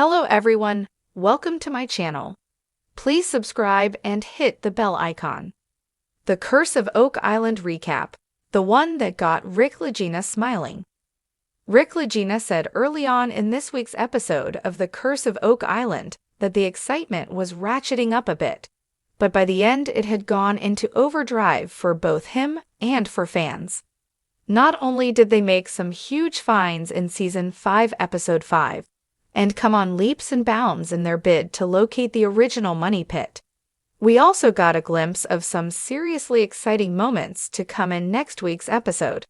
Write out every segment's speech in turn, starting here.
Hello everyone, welcome to my channel. Please subscribe and hit the bell icon. The Curse of Oak Island recap, the one that got Rick Lagina smiling. Rick Lagina said early on in this week's episode of The Curse of Oak Island that the excitement was ratcheting up a bit, but by the end it had gone into overdrive for both him and for fans. Not only did they make some huge finds in Season 5, Episode 5, and come on leaps and bounds in their bid to locate the original money pit, we also got a glimpse of some seriously exciting moments to come in next week's episode.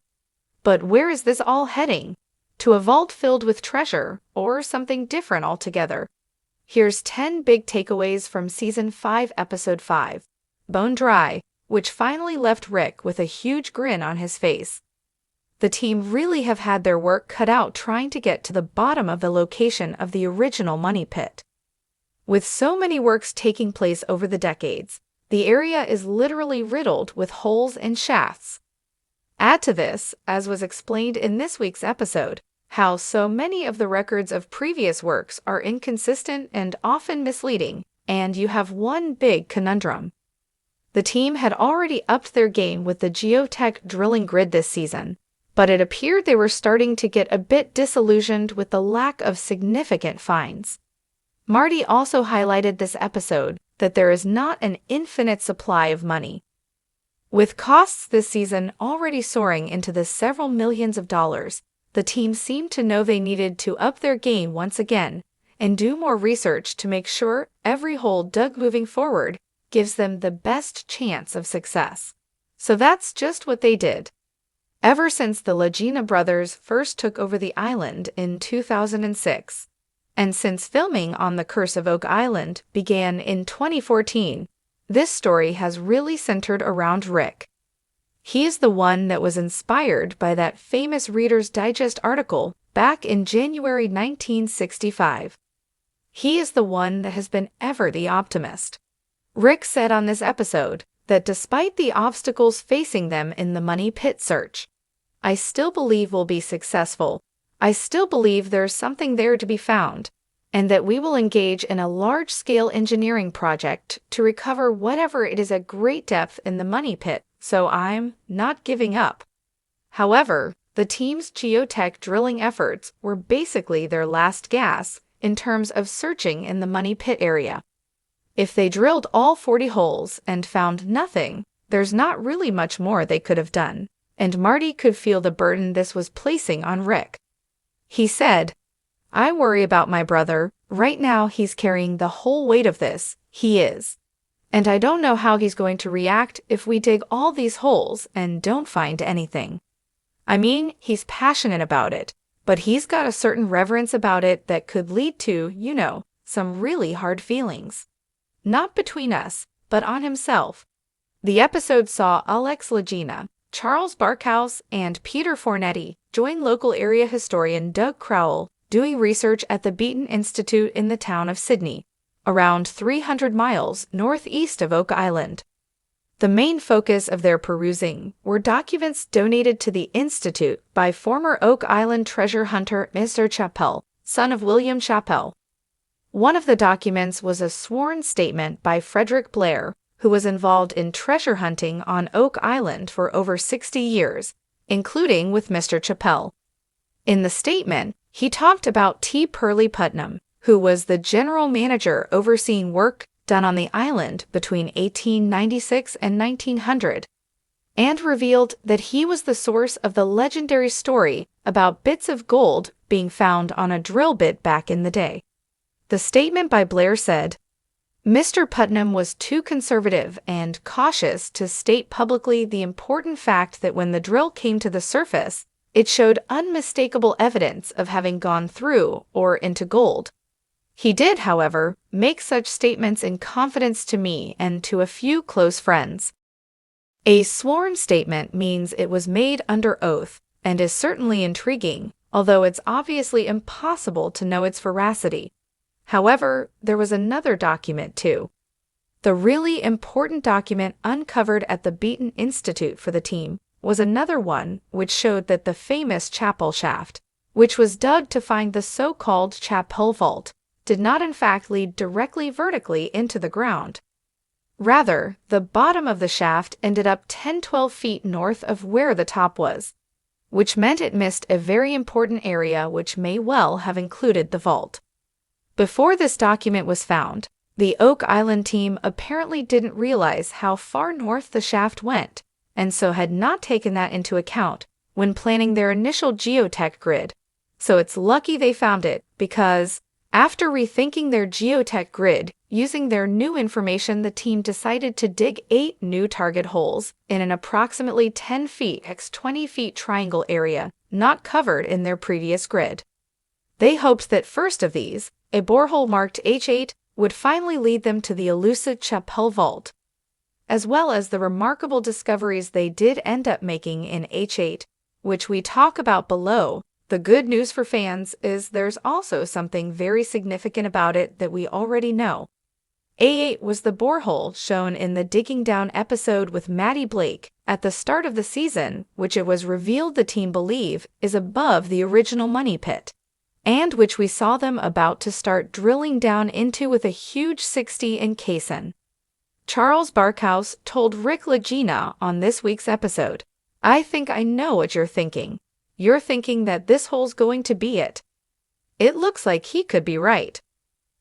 But where is this all heading? To a vault filled with treasure, or something different altogether? Here's 10 big takeaways from Season 5, Episode 5, Bone Dry, which finally left Rick with a huge grin on his face. The team really have had their work cut out trying to get to the bottom of the location of the original money pit. With so many works taking place over the decades, the area is literally riddled with holes and shafts. Add to this, as was explained in this week's episode, how so many of the records of previous works are inconsistent and often misleading, and you have one big conundrum. The team had already upped their game with the geotech drilling grid this season, but it appeared they were starting to get a bit disillusioned with the lack of significant finds. Marty also highlighted this episode that there is not an infinite supply of money. With costs this season already soaring into the several millions of dollars, the team seemed to know they needed to up their game once again and do more research to make sure every hole dug moving forward gives them the best chance of success. So that's just what they did. Ever since the Lagina brothers first took over the island in 2006, and since filming on The Curse of Oak Island began in 2014, this story has really centered around Rick. He is the one that was inspired by that famous Reader's Digest article back in January 1965. He is the one that has been ever the optimist. Rick said on this episode that despite the obstacles facing them in the money pit search, I still believe we'll be successful. I still believe there's something there to be found, and that we will engage in a large-scale engineering project to recover whatever it is at great depth in the money pit, so I'm not giving up. However, the team's geotech drilling efforts were basically their last gasp in terms of searching in the money pit area. If they drilled all 40 holes and found nothing, there's not really much more they could have done, and Marty could feel the burden this was placing on Rick. He said, "I worry about my brother. Right now he's carrying the whole weight of this, he is. And I don't know how he's going to react if we dig all these holes and don't find anything. I mean, he's passionate about it, but he's got a certain reverence about it that could lead to, some really hard feelings. Not between us, but on himself." The episode saw Alex Lagina, Charles Barkhouse, and Peter Fornetti join local area historian Doug Crowell doing research at the Beaton Institute in the town of Sydney, around 300 miles northeast of Oak Island. The main focus of their perusing were documents donated to the Institute by former Oak Island treasure hunter Mr. Chappell, son of William Chappell. One of the documents was a sworn statement by Frederick Blair, who was involved in treasure hunting on Oak Island for over 60 years, including with Mr. Chappell. In the statement, he talked about T. Pearlie Putnam, who was the general manager overseeing work done on the island between 1896 and 1900, and revealed that he was the source of the legendary story about bits of gold being found on a drill bit back in the day. The statement by Blair said, "Mr. Putnam was too conservative and cautious to state publicly the important fact that when the drill came to the surface, it showed unmistakable evidence of having gone through or into gold. He did, however, make such statements in confidence to me and to a few close friends." A sworn statement means it was made under oath and is certainly intriguing, although it's obviously impossible to know its veracity. However, there was another document too. The really important document uncovered at the Beaton Institute for the team was another one which showed that the famous chapel shaft, which was dug to find the so-called Chappell Vault, did not in fact lead directly vertically into the ground. Rather, the bottom of the shaft ended up 10–12 feet north of where the top was, which meant it missed a very important area which may well have included the vault. Before this document was found, the Oak Island team apparently didn't realize how far north the shaft went, and so had not taken that into account when planning their initial geotech grid. So it's lucky they found it, because after rethinking their geotech grid, using their new information, the team decided to dig 8 new target holes in an approximately 10 feet x 20 feet triangle area not covered in their previous grid. They hoped that first of these, a borehole marked H8, would finally lead them to the elusive Chapel Vault. As well as the remarkable discoveries they did end up making in H8, which we talk about below, the good news for fans is there's also something very significant about it that we already know. A8 was the borehole shown in the Digging Down episode with Maddie Blake at the start of the season, which it was revealed the team believe is above the original money pit, and which we saw them about to start drilling down into with a huge 60 in caisson. Charles Barkhouse told Rick Lagina on this week's episode, "I think I know what you're thinking. You're thinking that this hole's going to be it." It looks like he could be right.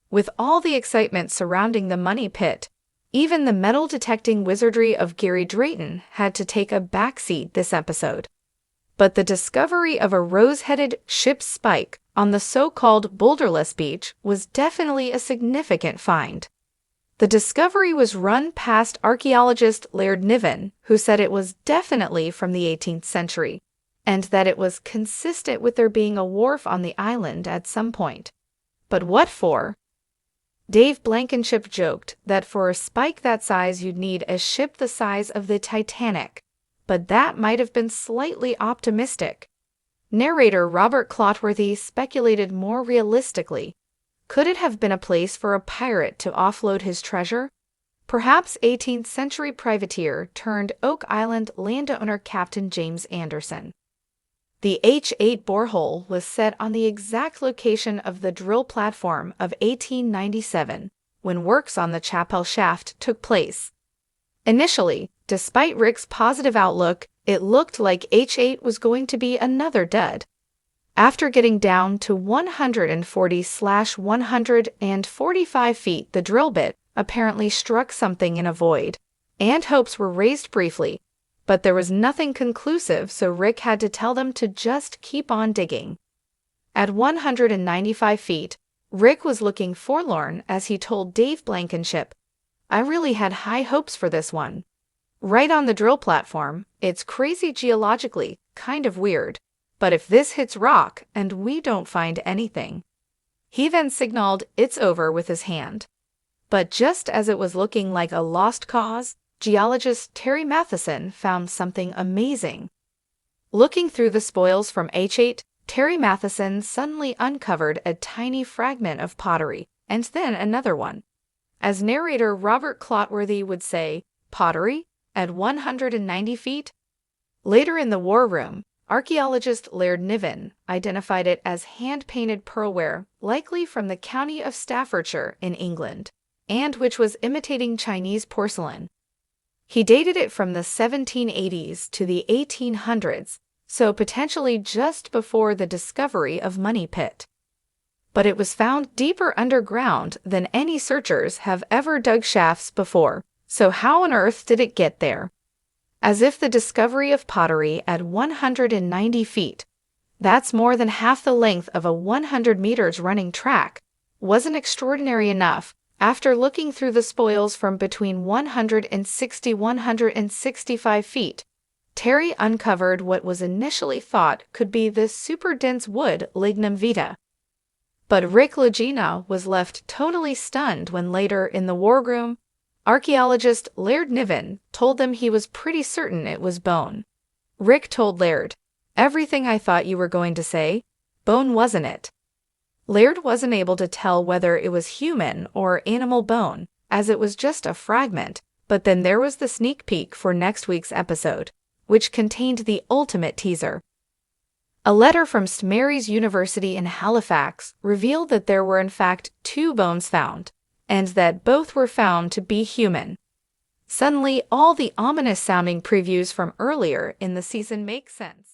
With all the excitement surrounding the money pit, even the metal-detecting wizardry of Gary Drayton had to take a backseat this episode. But the discovery of a rose-headed ship's spike on the so-called boulderless beach was definitely a significant find. The discovery was run past archaeologist Laird Niven, who said it was definitely from the 18th century, and that it was consistent with there being a wharf on the island at some point. But what for? Dave Blankenship joked that for a spike that size you'd need a ship the size of the Titanic, but that might have been slightly optimistic. Narrator Robert Clotworthy speculated more realistically. Could it have been a place for a pirate to offload his treasure? Perhaps 18th century privateer turned Oak Island landowner Captain James Anderson. The H8 borehole was set on the exact location of the drill platform of 1897, when works on the chapel shaft took place. Initially, despite Rick's positive outlook, it looked like H8 was going to be another dud. After getting down to 140/145 feet, the drill bit apparently struck something in a void, and hopes were raised briefly. But there was nothing conclusive, so Rick had to tell them to just keep on digging. At 195 feet, Rick was looking forlorn as he told Dave Blankenship, "I really had high hopes for this one. Right on the drill platform, it's crazy geologically, kind of weird. But if this hits rock and we don't find anything..." He then signaled it's over with his hand. But just as it was looking like a lost cause, geologist Terry Matheson found something amazing. Looking through the spoils from H8, Terry Matheson suddenly uncovered a tiny fragment of pottery, and then another one. As narrator Robert Clotworthy would say, pottery? At 190 feet? Later in the war room, archaeologist Laird Niven identified it as hand-painted pearlware, likely from the county of Staffordshire in England, and which was imitating Chinese porcelain. He dated it from the 1780s to the 1800s, so potentially just before the discovery of Money Pit. But it was found deeper underground than any searchers have ever dug shafts before, so how on earth did it get there? As if the discovery of pottery at 190 feet, that's more than half the length of a 100 meters running track, wasn't extraordinary enough. After looking through the spoils from between 160–165 feet, Terry uncovered what was initially thought could be the super dense wood Lignum vitae. But Rick Lagina was left totally stunned when later in the war room, archaeologist Laird Niven told them he was pretty certain it was bone. Rick told Laird, "Everything I thought you were going to say. Bone, wasn't it?" Laird wasn't able to tell whether it was human or animal bone, as it was just a fragment, but then there was the sneak peek for next week's episode, which contained the ultimate teaser. A letter from St. Mary's University in Halifax revealed that there were in fact 2 bones found, and that both were found to be human. Suddenly, all the ominous-sounding previews from earlier in the season make sense.